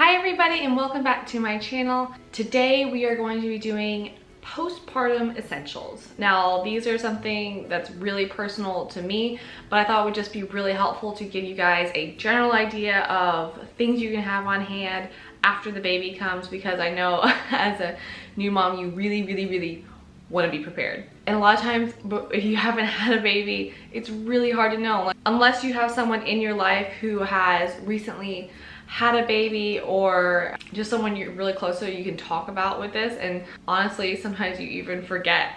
Hi everybody and welcome back to my channel. Today we are going to be doing postpartum essentials. Now these are something that's really personal to me, but I thought it would just be really helpful to give you guys a general idea of things you can have on hand after the baby comes, because I know as a new mom you really want to be prepared. And a lot of times if you haven't had a baby, it's really hard to know, unless you have someone in your life who has recently had a baby or just someone you're really close to you can talk about with this. And honestly, sometimes you even forget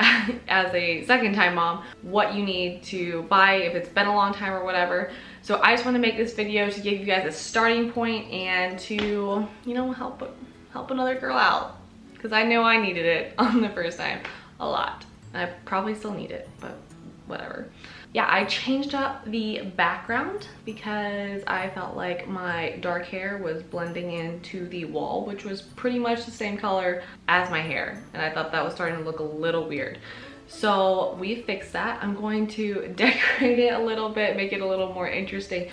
as a second time mom what you need to buy if it's been a long time or whatever. So I just want to make this video to give you guys a starting point and to, you know, help another girl out, because I know I needed it on the first time a lot. I probably still need it, but whatever. Yeah, I changed up the background because I felt like my dark hair was blending into the wall, which was pretty much the same color as my hair, and I thought that was starting to look a little weird. So we fixed that. I'm going to decorate it a little bit, make it a little more interesting,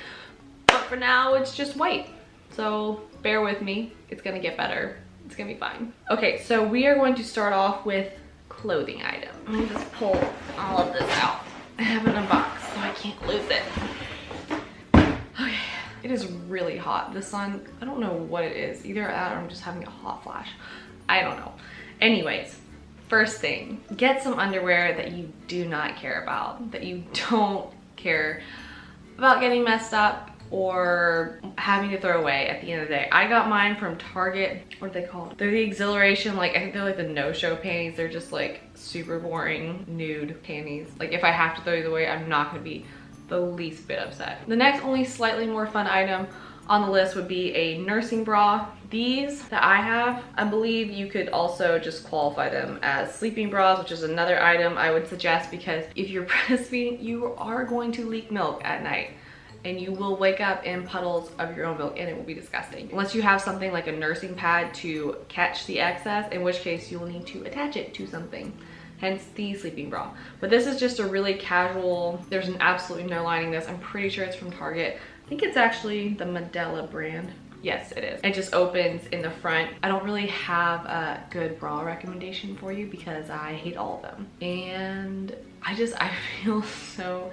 but for now it's just white. So bear with me, it's gonna get better. It's gonna be fine. Okay, so we are going to start off with clothing item. Let me just pull all of this out. I have it in a box so I can't lose it. Okay, it is really hot. The sun, I don't know what it is. Either that or I'm just having a hot flash. I don't know. Anyways, first thing, get some underwear that you do not care about, that you don't care about getting messed up or having to throw away at the end of the day. I got mine from Target. What are they called? They're the Exhilaration, like I think they're like the no-show panties. They're just like super boring nude panties. Like if I have to throw these away, I'm not gonna be the least bit upset. The next only slightly more fun item on the list would be a nursing bra. These that I have, I believe you could also just qualify them as sleeping bras, which is another item I would suggest, because if you're breastfeeding, you are going to leak milk at night. And you will wake up in puddles of your own milk and it will be disgusting. Unless you have something like a nursing pad to catch the excess, in which case you will need to attach it to something. Hence the sleeping bra. But this is just a really casual, there's absolutely no lining this. I'm pretty sure it's from Target. I think it's actually the Medela brand. Yes, it is. It just opens in the front. I don't really have a good bra recommendation for you because I hate all of them. And I feel so,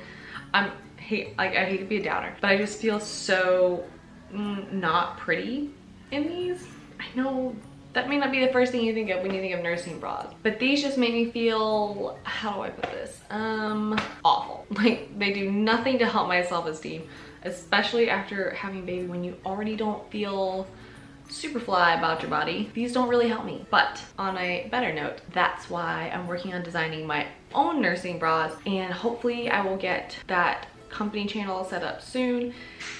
I hate to be a downer, but I just feel so not pretty in these. I know that may not be the first thing you think of when you think of nursing bras, but these just make me feel, how do I put this? Awful. Like they do nothing to help my self-esteem, especially after having a baby when you already don't feel super fly about your body. These don't really help me. But on a better note, that's why I'm working on designing my own nursing bras, and hopefully I will get that company channel set up soon,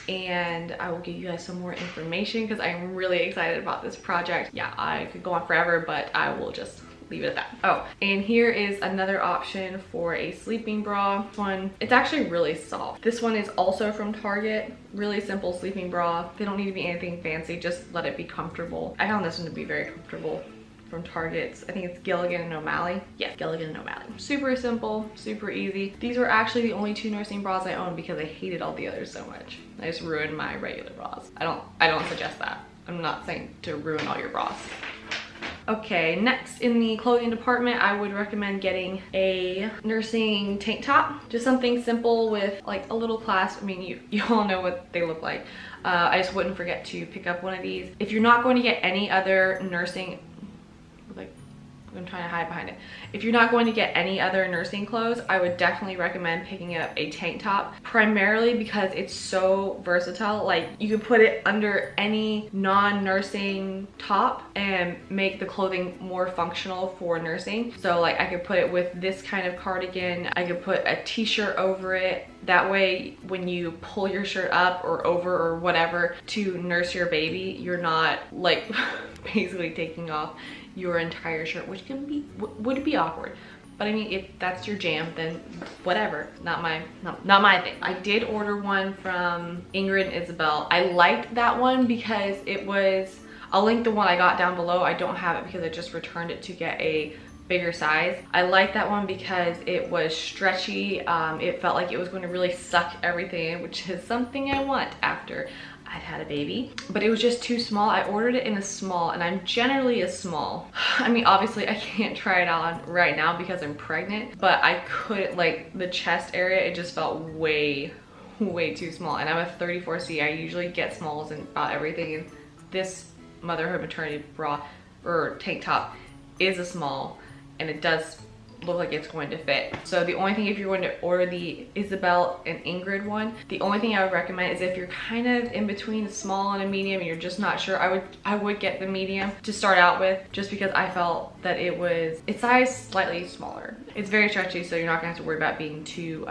and I will give you guys some more information because I'm really excited about this project. Yeah, I could go on forever, but I will just leave it at that. Oh, and here is another option for a sleeping bra. This one, it's actually really soft. This one is also from Target. Really simple sleeping bra. They don't need to be anything fancy, just let it be comfortable. I found this one to be very comfortable. From Target. I think it's Gilligan and O'Malley. Yes, Gilligan and O'Malley. Super simple, super easy. These were actually the only two nursing bras I owned because I hated all the others so much. I just ruined my regular bras. I don't suggest that. I'm not saying to ruin all your bras. Okay, next in the clothing department, I would recommend getting a nursing tank top. Just something simple with like a little clasp. I mean, you all know what they look like. I just wouldn't forget to pick up one of these. If you're not going to get any other nursing, I'm trying to hide behind it. If you're not going to get any other nursing clothes, I would definitely recommend picking up a tank top, primarily because it's so versatile. Like you can put it under any non-nursing top and make the clothing more functional for nursing. So like I could put it with this kind of cardigan. I could put a t-shirt over it. That way, when you pull your shirt up or over or whatever to nurse your baby, you're not like basically taking off your entire shirt, which would be awkward. But I mean, if that's your jam, then whatever. Not my thing. I did order one from Ingrid and Isabel. I liked that one because it was, I'll link the one I got down below. I don't have it because I just returned it to get a bigger size. I like that one because it was stretchy. It felt like it was going to really suck everything in, which is something I want after I'd had a baby, but it was just too small. I ordered it in a small, and I'm generally a small. I mean, obviously I can't try it on right now because I'm pregnant, but I couldn't, like the chest area, it just felt way too small. And I'm a 34C. I usually get smalls in about everything, and this motherhood maternity bra or tank top is a small, and it does look like it's going to fit. So the only thing, if you're going to order the Isabel and Ingrid one, the only thing I would recommend is if you're kind of in between a small and a medium and you're just not sure, I would get the medium to start out with, just because I felt that it's sized slightly smaller. It's very stretchy, so you're not gonna have to worry about being too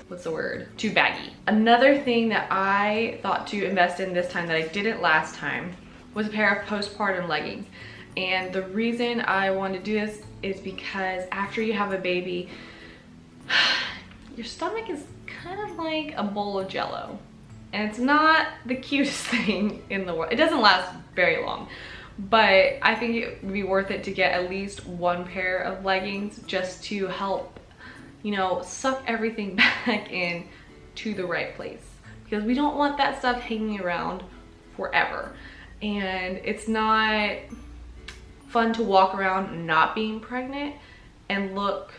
what's the word, too baggy. Another thing that I thought to invest in this time that I didn't last time was a pair of postpartum leggings. And the reason I wanted to do this is because after you have a baby, your stomach is kind of like a bowl of jello. And it's not the cutest thing in the world. It doesn't last very long, but I think it would be worth it to get at least one pair of leggings just to help, you know, suck everything back in to the right place. Because we don't want that stuff hanging around forever. And it's not fun to walk around not being pregnant and look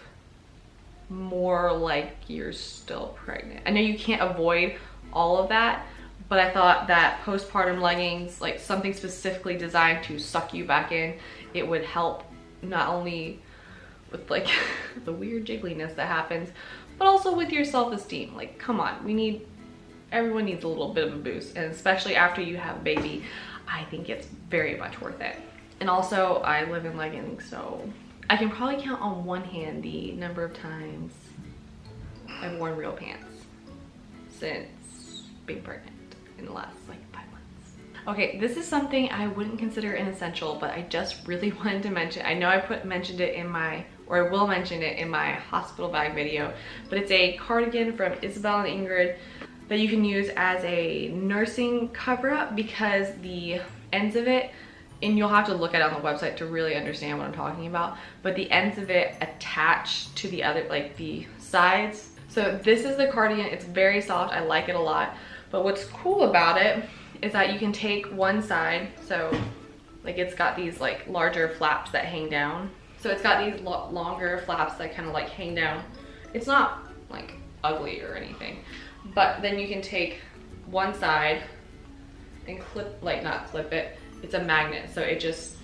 more like you're still pregnant. I know you can't avoid all of that, but I thought that postpartum leggings, like something specifically designed to suck you back in, it would help not only with like the weird jiggliness that happens, but also with your self-esteem. Like, come on, everyone needs a little bit of a boost, and especially after you have a baby, I think it's very much worth it. And also, I live in leggings, so I can probably count on one hand the number of times I've worn real pants since being pregnant in the last like 5 months. Okay, this is something I wouldn't consider an essential, but I just really wanted to mention. I know I mentioned it in my, or I will mention it in my hospital bag video, but it's a cardigan from Isabel and Ingrid that you can use as a nursing cover-up, because the ends of it, and you'll have to look at it on the website to really understand what I'm talking about, but the ends of it attach to the other, like the sides. So this is the cardigan. It's very soft. I like it a lot. But what's cool about it is that you can take one side, so like it's got these like larger flaps that hang down. So it's got these longer flaps that kind of like hang down. It's not like ugly or anything, but then you can take one side and clip, like not clip it, it's a magnet, so it just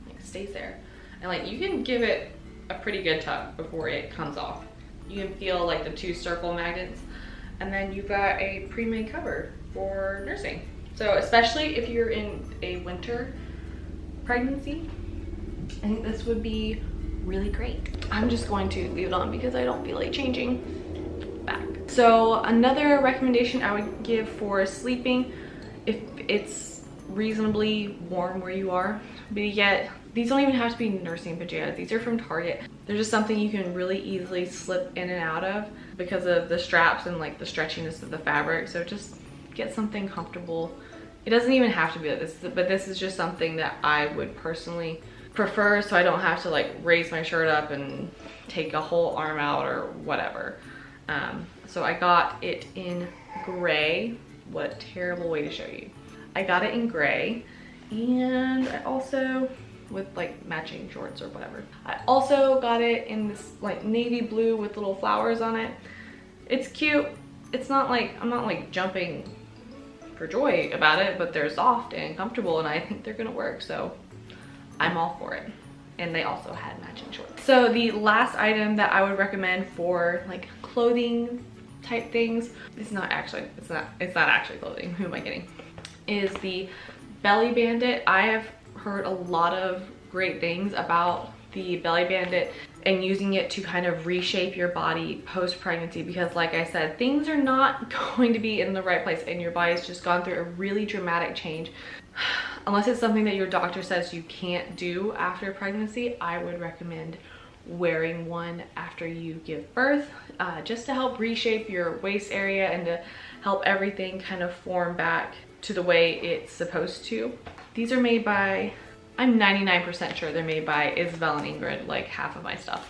like stays there. And like you can give it a pretty good tug before it comes off. You can feel like the two circle magnets, and then you've got a pre-made cover for nursing. So especially if you're in a winter pregnancy, I think this would be really great. I'm just going to leave it on because I don't feel like changing back. So another recommendation I would give for sleeping, if it's reasonably warm where you are, but yet these don't even have to be nursing pajamas. These are from Target. They're just something you can really easily slip in and out of because of the straps and like the stretchiness of the fabric. So just get something comfortable. It doesn't even have to be like this, but this is just something that I would personally prefer, so I don't have to like raise my shirt up and take a whole arm out or whatever. So I got it in gray. What a terrible way to show you. I got it in gray, and I also, with like matching shorts or whatever. I also got it in this like navy blue with little flowers on it. It's cute. It's not like, I'm not like jumping for joy about it, but they're soft and comfortable, and I think they're gonna work, so I'm all for it. And they also had matching shorts. So the last item that I would recommend for like clothing type things, it's not actually clothing, who am I kidding, is the Belly Bandit. I have heard a lot of great things about the Belly Bandit and using it to kind of reshape your body post-pregnancy, because like I said, things are not going to be in the right place and your body's just gone through a really dramatic change. Unless it's something that your doctor says you can't do after pregnancy, I would recommend wearing one after you give birth, just to help reshape your waist area and to help everything kind of form back to the way it's supposed to. These are made by, I'm 99% sure they're made by Isabel and Ingrid, like half of my stuff.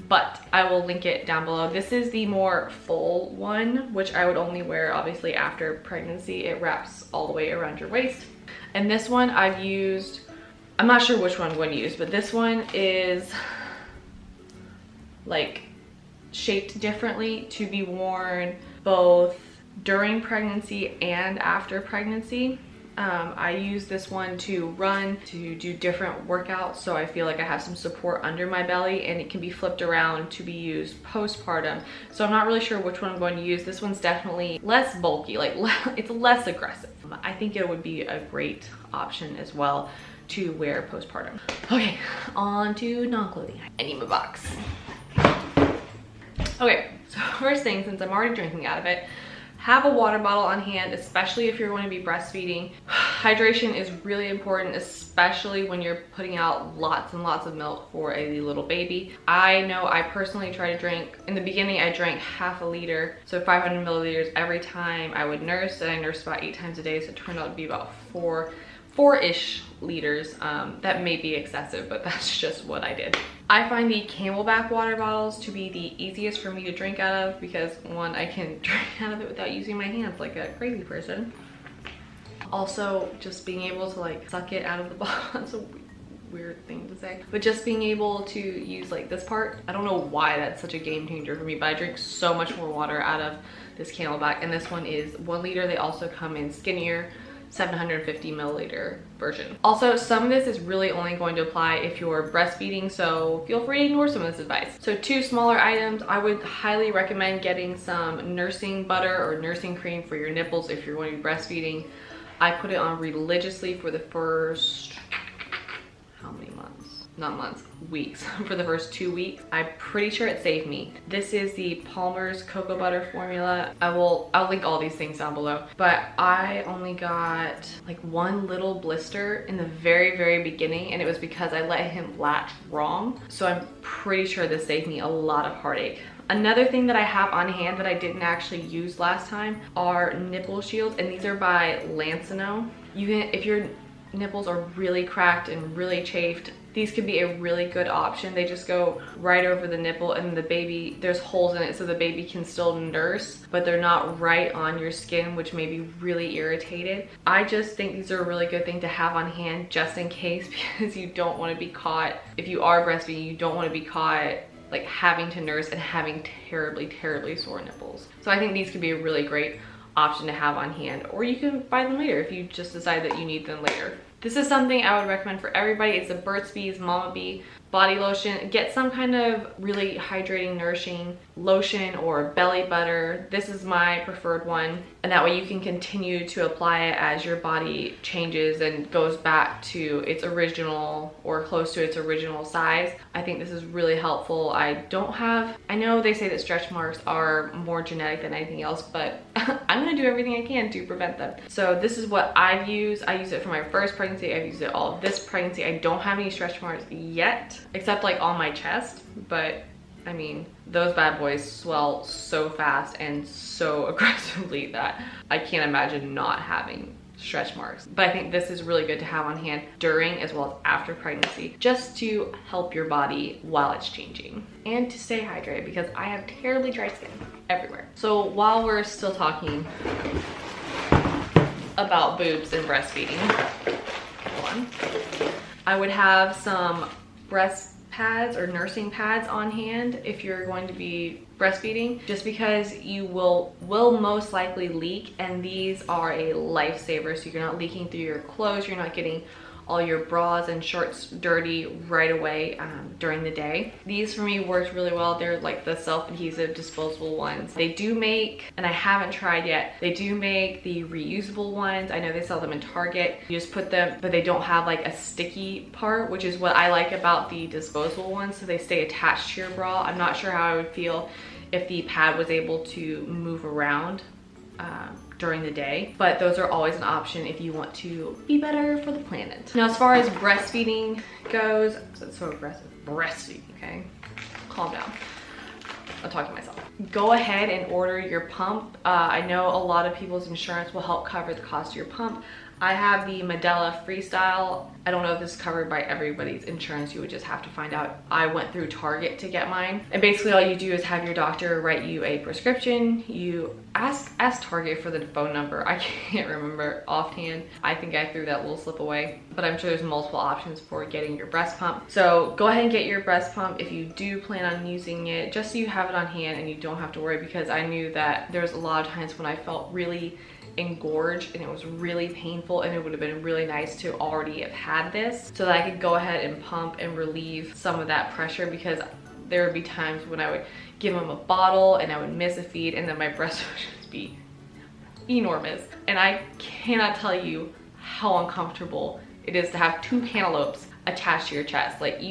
but I will link it down below. This is the more full one, which I would only wear obviously after pregnancy. It wraps all the way around your waist. And this one I've used, I'm not sure which one I'm going to use, but this one is like shaped differently to be worn both during pregnancy and after pregnancy. I use this one to run, to do different workouts, so I feel like I have some support under my belly, and it can be flipped around to be used postpartum. So I'm not really sure which one I'm going to use. This one's definitely less bulky, like it's less aggressive. I think it would be a great option as well to wear postpartum. Okay, on to non-clothing. I need my box. Okay, so first thing, since I'm already drinking out of it, have a water bottle on hand, especially if you're going to be breastfeeding. Hydration is really important, especially when you're putting out lots and lots of milk for a little baby. I know I personally try to drink, in the beginning I drank half a liter, so 500 milliliters every time I would nurse, and I nursed about 8 times a day, so it turned out to be about four-ish liters. That may be excessive, but that's just what I did. I find the Camelback water bottles to be the easiest for me to drink out of because, one, I can drink out of it without using my hands like a crazy person. Also, just being able to like suck it out of the bottle, that's a weird thing to say, but just being able to use like this part, I don't know why that's such a game changer for me, but I drink so much more water out of this Camelback, and this one is 1 liter. They also come in skinnier 750 milliliter version. Also, some of this is really only going to apply if you're breastfeeding, so feel free to ignore some of this advice. So 2 smaller items, I would highly recommend getting some nursing butter or nursing cream for your nipples if you're going to be breastfeeding. I put it on religiously for the first, how many months? Not months, weeks. For the first 2 weeks. I'm pretty sure it saved me. This is the Palmer's cocoa butter formula. I'll link all these things down below, but I only got like 1 little blister in the very beginning, and it was because I let him latch wrong. So I'm pretty sure this saved me a lot of heartache. Another thing that I have on hand that I didn't actually use last time are nipple shields, and these are by Lancino. You can, if your nipples are really cracked and really chafed, these could be a really good option. They just go right over the nipple, and the baby, there's holes in it so the baby can still nurse, but they're not right on your skin, which may be really irritated. I just think these are a really good thing to have on hand just in case, because you don't want to be caught, if you are breastfeeding, you don't want to be caught like having to nurse and having terribly sore nipples. So I think these could be a really great option to have on hand, or you can buy them later if you just decide that you need them later. This is something I would recommend for everybody. It's a Burt's Bees Mama Bee body lotion. Get some kind of really hydrating, nourishing lotion or belly butter. This is my preferred one, and that way you can continue to apply it as your body changes and goes back to its original or close to its original size. I think this is really helpful. I know they say that stretch marks are more genetic than anything else, but I'm gonna do everything I can to prevent them. So this is what I've used. I used it for my first pregnancy. I've used it all of this pregnancy. I don't have any stretch marks yet, except like on my chest, but I mean, those bad boys swell so fast and so aggressively that I can't imagine not having stretch marks. But I think this is really good to have on hand during as well as after pregnancy, just to help your body while it's changing and to stay hydrated, because I have terribly dry skin everywhere. So while we're still talking about boobs and breastfeeding, I would have some breast pads or nursing pads on hand if you're going to be breastfeeding, just because you will most likely leak, and these are a lifesaver. So you're not leaking through your clothes, you're not getting all your bras and shorts dirty right away during the day. These for me worked really well. They're like the self-adhesive disposable ones. They do make, and I haven't tried yet, they do make the reusable ones. I know they sell them in Target. You just put them, but they don't have like a sticky part, which is what I like about the disposable ones, so they stay attached to your bra. I'm not sure how I would feel if the pad was able to move around during the day, but those are always an option if you want to be better for the planet. Now, as far as breastfeeding goes, so it's so aggressive, breastfeeding, okay? Calm down. I'm talking to myself. Go ahead and order your pump. I know a lot of people's insurance will help cover the cost of your pump. I have the Medela Freestyle. I don't know if this is covered by everybody's insurance. You would just have to find out. I went through Target to get mine. And basically all you do is have your doctor write you a prescription. You ask Target for the phone number. I can't remember offhand. I think I threw that little slip away, but I'm sure there's multiple options for getting your breast pump. So go ahead and get your breast pump if you do plan on using it, just so you have it on hand and you don't have to worry, because I knew that there's a lot of times when I felt really engorged and it was really painful, and it would have been really nice to already have had this so that I could go ahead and pump and relieve some of that pressure, because there would be times when I would give him a bottle and I would miss a feed and then my breast would just be enormous. And I cannot tell you how uncomfortable it is to have 2 cantaloupes attached to your chest. Like,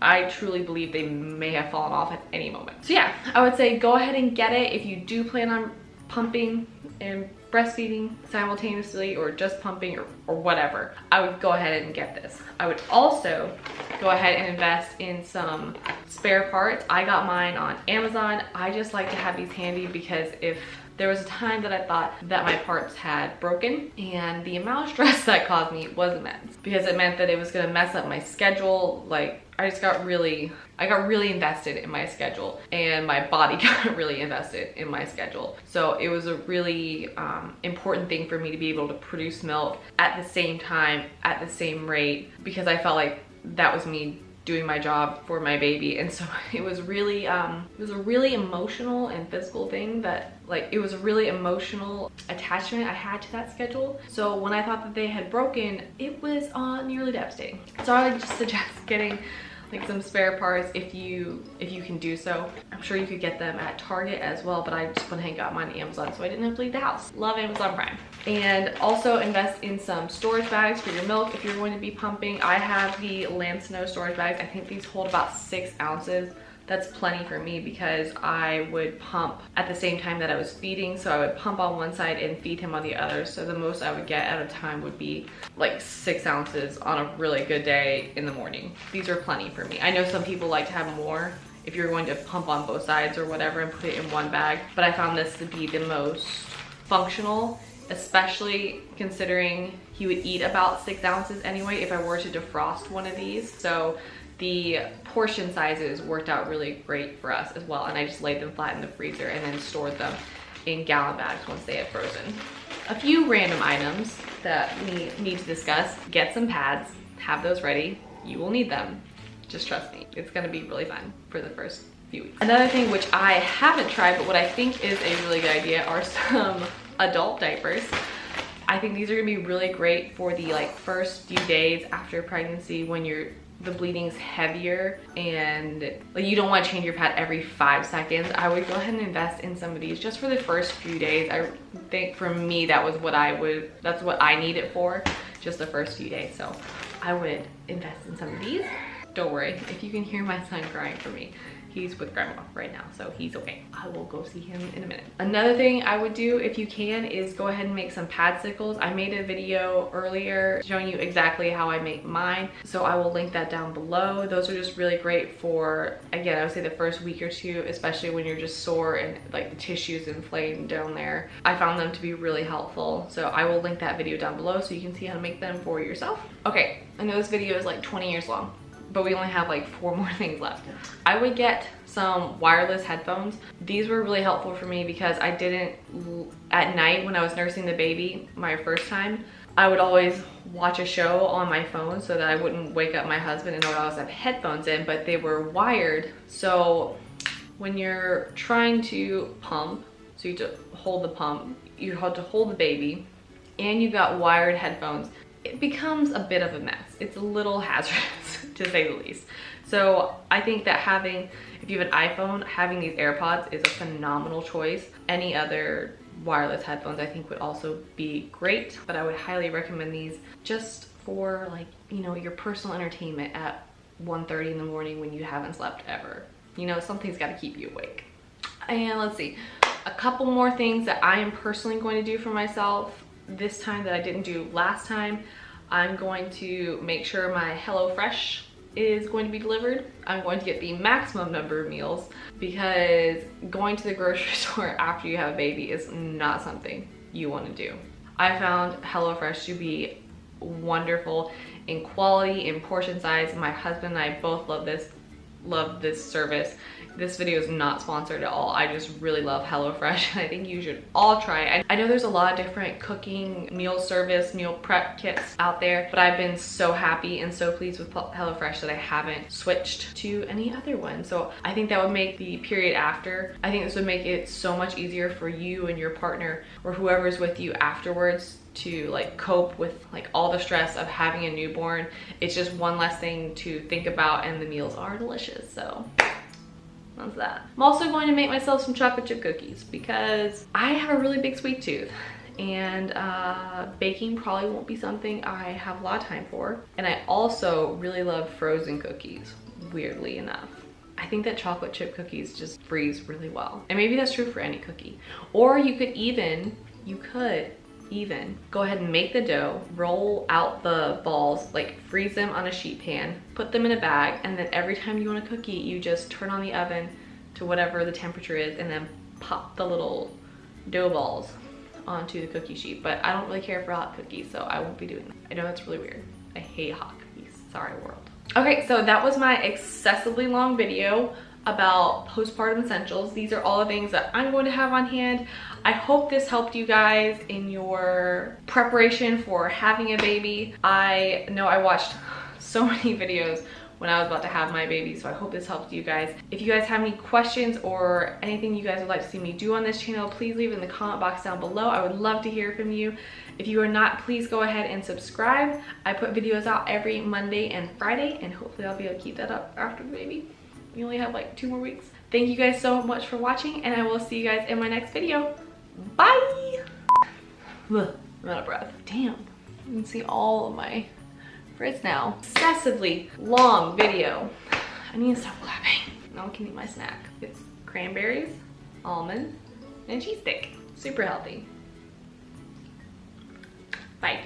I truly believe they may have fallen off at any moment. So yeah, I would say go ahead and get it if you do plan on pumping and breastfeeding simultaneously, or just pumping, or whatever. I would go ahead and get this. I would also go ahead and invest in some spare parts. I got mine on Amazon. I just like to have these handy because if there was a time that I thought that my parts had broken, and the amount of stress that caused me was immense, because it meant that it was gonna mess up my schedule. Like, I got really invested in my schedule, and my body got really invested in my schedule. So it was a really important thing for me to be able to produce milk at the same time, at the same rate, because I felt like that was me doing my job for my baby. And so it was really it was a really emotional and physical thing, that like, it was a really emotional attachment I had to that schedule. So when I thought that they had broken, it was nearly devastating. So I would just suggest getting like some spare parts if you can do so. I'm sure you could get them at Target as well, but I just went ahead and got mine on Amazon so I didn't have to leave the house. Love Amazon Prime. And also invest in some storage bags for your milk if you're going to be pumping. I have the Lansino storage bags. I think these hold about 6 ounces. That's plenty for me, because I would pump at the same time that I was feeding. So I would pump on one side and feed him on the other. So the most I would get at a time would be like 6 ounces on a really good day in the morning. These are plenty for me. I know some people like to have more if you're going to pump on both sides or whatever and put it in one bag, but I found this to be the most functional, especially considering he would eat about 6 ounces anyway if I were to defrost one of these. So the portion sizes worked out really great for us as well, and I just laid them flat in the freezer and then stored them in gallon bags once they had frozen. A few random items that we need to discuss. Get some pads, have those ready. You will need them. Just trust me, it's gonna be really fun for the first few weeks. Another thing which I haven't tried, but what I think is a really good idea, are some adult diapers. I think these are gonna be really great for the like first few days after pregnancy, when the bleeding's heavier and like you don't want to change your pad every 5 seconds. I would go ahead and invest in some of these just for the first few days. I think for me that's what I need it for, just the first few days. So I would invest in some of these. Don't worry if you can hear my son crying for me. He's with grandma right now, so he's okay. I will go see him in a minute. Another thing I would do if you can is go ahead and make some padsicles. I made a video earlier showing you exactly how I make mine, so I will link that down below. Those are just really great for, again, I would say the first week or two, especially when you're just sore and like the tissue's inflamed down there. I found them to be really helpful, so I will link that video down below so you can see how to make them for yourself. Okay, I know this video is like 20 years long, but we only have like 4 more things left. I would get some wireless headphones. These were really helpful for me because I didn't, at night when I was nursing the baby my first time, I would always watch a show on my phone so that I wouldn't wake up my husband, and I would always have headphones in, but they were wired. So when you're trying to pump, so you have to hold the pump, you have to hold the baby, and you got wired headphones, it becomes a bit of a mess. It's a little hazardous to say the least. So I think that if you have an iPhone, having these AirPods is a phenomenal choice. Any other wireless headphones I think would also be great, but I would highly recommend these just for like, you know, your personal entertainment at 1:30 in the morning when you haven't slept ever. You know, something's got to keep you awake. And let's see, a couple more things that I am personally going to do for myself this time that I didn't do last time. I'm going to make sure my HelloFresh is going to be delivered. I'm going to get the maximum number of meals because going to the grocery store after you have a baby is not something you want to do. I found HelloFresh to be wonderful in quality, in portion size. My husband and I both love this service. This video is not sponsored at all. I just really love HelloFresh, and I think you should all try it. I know there's a lot of different cooking, meal service, meal prep kits out there, but I've been so happy and so pleased with HelloFresh that I haven't switched to any other one. So I think that would make the period after, I think this would make it so much easier for you and your partner or whoever's with you afterwards to like cope with like all the stress of having a newborn. It's just one less thing to think about, and the meals are delicious. So that's that. I'm also going to make myself some chocolate chip cookies because I have a really big sweet tooth, and baking probably won't be something I have a lot of time for. And I also really love frozen cookies, weirdly enough. I think that chocolate chip cookies just freeze really well. And maybe that's true for any cookie. Or you could even go ahead and make the dough, roll out the balls, like freeze them on a sheet pan, put them in a bag, and then every time you want a cookie, you just turn on the oven to whatever the temperature is and then pop the little dough balls onto the cookie sheet. But I don't really care for hot cookies, so I won't be doing that. I know that's really weird. I hate hot cookies. Sorry, world. Okay, so that was my excessively long video about postpartum essentials. These are all the things that I'm going to have on hand. I hope this helped you guys in your preparation for having a baby. I know I watched so many videos when I was about to have my baby, so I hope this helped you guys. If you guys have any questions or anything you guys would like to see me do on this channel, please leave it in the comment box down below. I would love to hear from you. If you are not, please go ahead and subscribe. I put videos out every Monday and Friday, and hopefully I'll be able to keep that up after the baby. We only have like 2 more weeks. Thank you guys so much for watching, and I will see you guys in my next video. Bye! Ugh, I'm out of breath. Damn, you can see all of my frizz now. Excessively long video. I need to stop clapping. Now I can eat my snack. It's cranberries, almonds, and cheese stick. Super healthy. Bye.